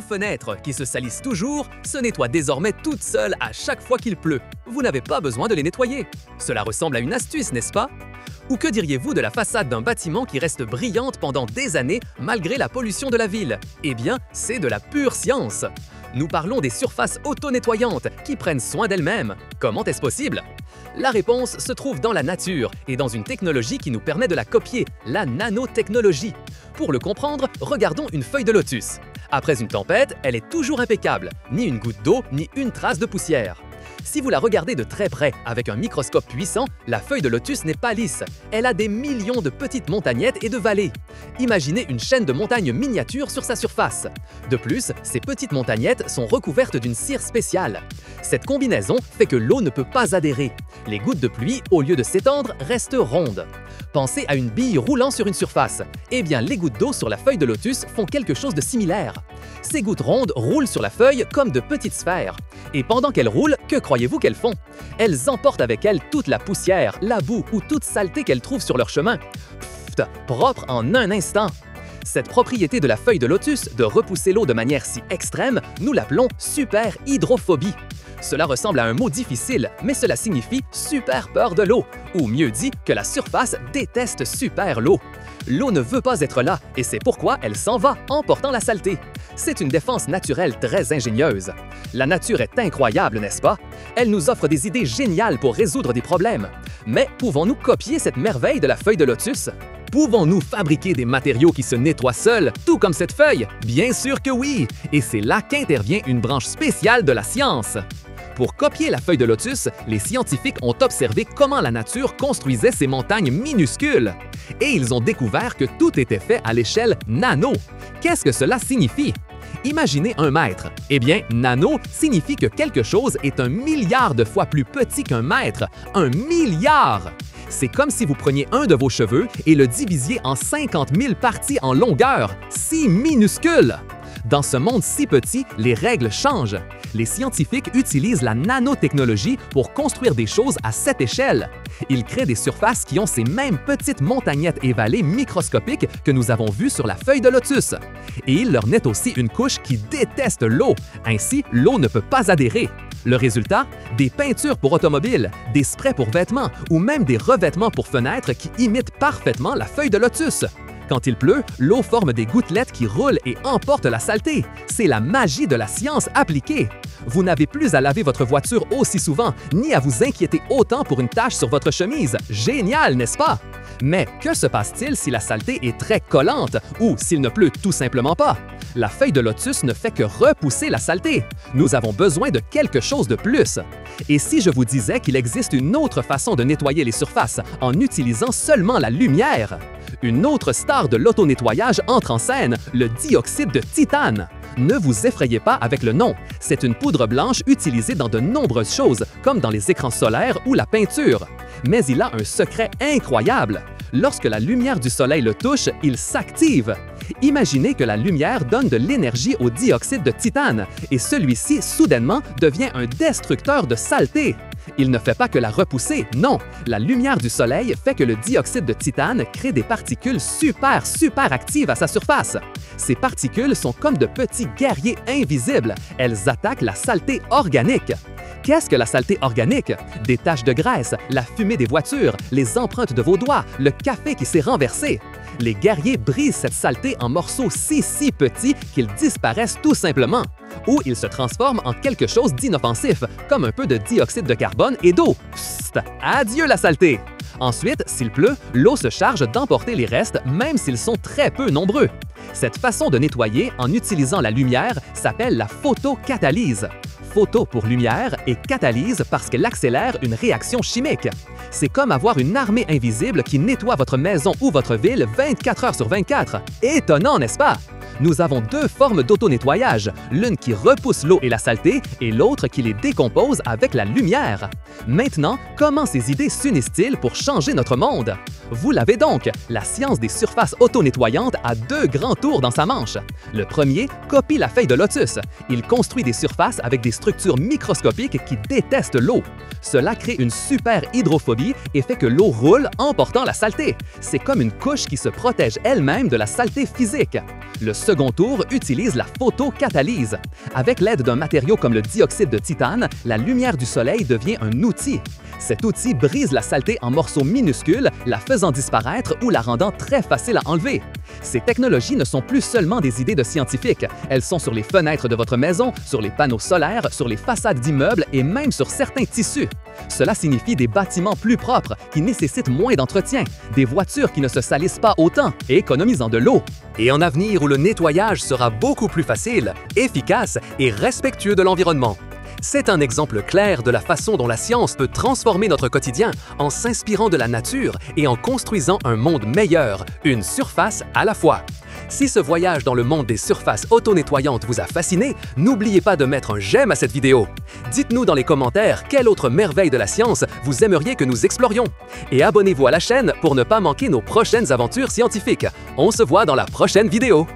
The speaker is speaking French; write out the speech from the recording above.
Vos fenêtres, qui se salissent toujours, se nettoient désormais toutes seules à chaque fois qu'il pleut. Vous n'avez pas besoin de les nettoyer. Cela ressemble à une astuce, n'est-ce pas? Ou que diriez-vous de la façade d'un bâtiment qui reste brillante pendant des années malgré la pollution de la ville? Eh bien, c'est de la pure science. Nous parlons des surfaces auto-nettoyantes qui prennent soin d'elles-mêmes. Comment est-ce possible? La réponse se trouve dans la nature et dans une technologie qui nous permet de la copier, la nanotechnologie. Pour le comprendre, regardons une feuille de lotus. Après une tempête, elle est toujours impeccable, ni une goutte d'eau, ni une trace de poussière. Si vous la regardez de très près avec un microscope puissant, la feuille de lotus n'est pas lisse. Elle a des millions de petites montagnettes et de vallées. Imaginez une chaîne de montagnes miniatures sur sa surface. De plus, ces petites montagnettes sont recouvertes d'une cire spéciale. Cette combinaison fait que l'eau ne peut pas adhérer. Les gouttes de pluie, au lieu de s'étendre, restent rondes. Pensez à une bille roulant sur une surface. Eh bien, les gouttes d'eau sur la feuille de lotus font quelque chose de similaire. Ces gouttes rondes roulent sur la feuille comme de petites sphères. Et pendant qu'elles roulent, que croyez-vous qu'elles font? Elles emportent avec elles toute la poussière, la boue ou toute saleté qu'elles trouvent sur leur chemin. Pfft, propre en un instant. Cette propriété de la feuille de lotus de repousser l'eau de manière si extrême, nous l'appelons superhydrophobie. Cela ressemble à un mot difficile, mais cela signifie super peur de l'eau, ou mieux dit que la surface déteste super l'eau. L'eau ne veut pas être là, et c'est pourquoi elle s'en va, emportant la saleté. C'est une défense naturelle très ingénieuse. La nature est incroyable, n'est-ce pas? Elle nous offre des idées géniales pour résoudre des problèmes. Mais pouvons-nous copier cette merveille de la feuille de lotus? Pouvons-nous fabriquer des matériaux qui se nettoient seuls, tout comme cette feuille? Bien sûr que oui! Et c'est là qu'intervient une branche spéciale de la science. Pour copier la feuille de lotus, les scientifiques ont observé comment la nature construisait ces montagnes minuscules. Et ils ont découvert que tout était fait à l'échelle nano. Qu'est-ce que cela signifie? Imaginez un mètre. Eh bien, nano signifie que quelque chose est 1 milliard de fois plus petit qu'un mètre. 1 milliard! C'est comme si vous preniez un de vos cheveux et le divisiez en 50 000 parties en longueur. Si minuscule! Dans ce monde si petit, les règles changent. Les scientifiques utilisent la nanotechnologie pour construire des choses à cette échelle. Ils créent des surfaces qui ont ces mêmes petites montagnettes et vallées microscopiques que nous avons vues sur la feuille de lotus. Et ils leur mettent aussi une couche qui déteste l'eau. Ainsi, l'eau ne peut pas adhérer. Le résultat? Des peintures pour automobiles, des sprays pour vêtements ou même des revêtements pour fenêtres qui imitent parfaitement la feuille de lotus. Quand il pleut, l'eau forme des gouttelettes qui roulent et emportent la saleté. C'est la magie de la science appliquée. Vous n'avez plus à laver votre voiture aussi souvent, ni à vous inquiéter autant pour une tache sur votre chemise. Génial, n'est-ce pas? Mais que se passe-t-il si la saleté est très collante ou s'il ne pleut tout simplement pas? La feuille de lotus ne fait que repousser la saleté. Nous avons besoin de quelque chose de plus. Et si je vous disais qu'il existe une autre façon de nettoyer les surfaces en utilisant seulement la lumière? Une autre star de l'auto-nettoyage entre en scène, le dioxyde de titane. Ne vous effrayez pas avec le nom. C'est une poudre blanche utilisée dans de nombreuses choses, comme dans les écrans solaires ou la peinture. Mais il a un secret incroyable. Lorsque la lumière du soleil le touche, il s'active. Imaginez que la lumière donne de l'énergie au dioxyde de titane et celui-ci, soudainement, devient un destructeur de saleté. Il ne fait pas que la repousser, non! La lumière du soleil fait que le dioxyde de titane crée des particules super actives à sa surface. Ces particules sont comme de petits guerriers invisibles. Elles attaquent la saleté organique. Qu'est-ce que la saleté organique? Des taches de graisse, la fumée des voitures, les empreintes de vos doigts, le café qui s'est renversé. Les guerriers brisent cette saleté en morceaux si petits qu'ils disparaissent tout simplement. Ou ils se transforment en quelque chose d'inoffensif, comme un peu de dioxyde de carbone et d'eau. Psst! Adieu la saleté! Ensuite, s'il pleut, l'eau se charge d'emporter les restes, même s'ils sont très peu nombreux. Cette façon de nettoyer en utilisant la lumière s'appelle la photocatalyse. Photo pour lumière et catalyse parce qu'elle accélère une réaction chimique. C'est comme avoir une armée invisible qui nettoie votre maison ou votre ville 24 heures sur 24. Étonnant, n'est-ce pas? Nous avons deux formes d'auto-nettoyage, l'une qui repousse l'eau et la saleté et l'autre qui les décompose avec la lumière. Maintenant, comment ces idées s'unissent-ils pour changer notre monde? Vous l'avez donc, la science des surfaces auto-nettoyantes a deux grands tours dans sa manche. Le premier copie la feuille de lotus. Il construit des surfaces avec des structures microscopiques qui détestent l'eau. Cela crée une super hydrophobie et fait que l'eau roule emportant la saleté. C'est comme une couche qui se protège elle-même de la saleté physique. Le second second tour utilise la photocatalyse. Avec l'aide d'un matériau comme le dioxyde de titane, la lumière du soleil devient un outil. Cet outil brise la saleté en morceaux minuscules, la faisant disparaître ou la rendant très facile à enlever. Ces technologies ne sont plus seulement des idées de scientifiques. Elles sont sur les fenêtres de votre maison, sur les panneaux solaires, sur les façades d'immeubles et même sur certains tissus. Cela signifie des bâtiments plus propres, qui nécessitent moins d'entretien, des voitures qui ne se salissent pas autant et économisant de l'eau. Et un avenir où le nettoyage sera beaucoup plus facile, efficace et respectueux de l'environnement. C'est un exemple clair de la façon dont la science peut transformer notre quotidien en s'inspirant de la nature et en construisant un monde meilleur, une surface à la fois. Si ce voyage dans le monde des surfaces auto-nettoyantes vous a fasciné, n'oubliez pas de mettre un j'aime à cette vidéo. Dites-nous dans les commentaires quelle autre merveille de la science vous aimeriez que nous explorions. Et abonnez-vous à la chaîne pour ne pas manquer nos prochaines aventures scientifiques. On se voit dans la prochaine vidéo.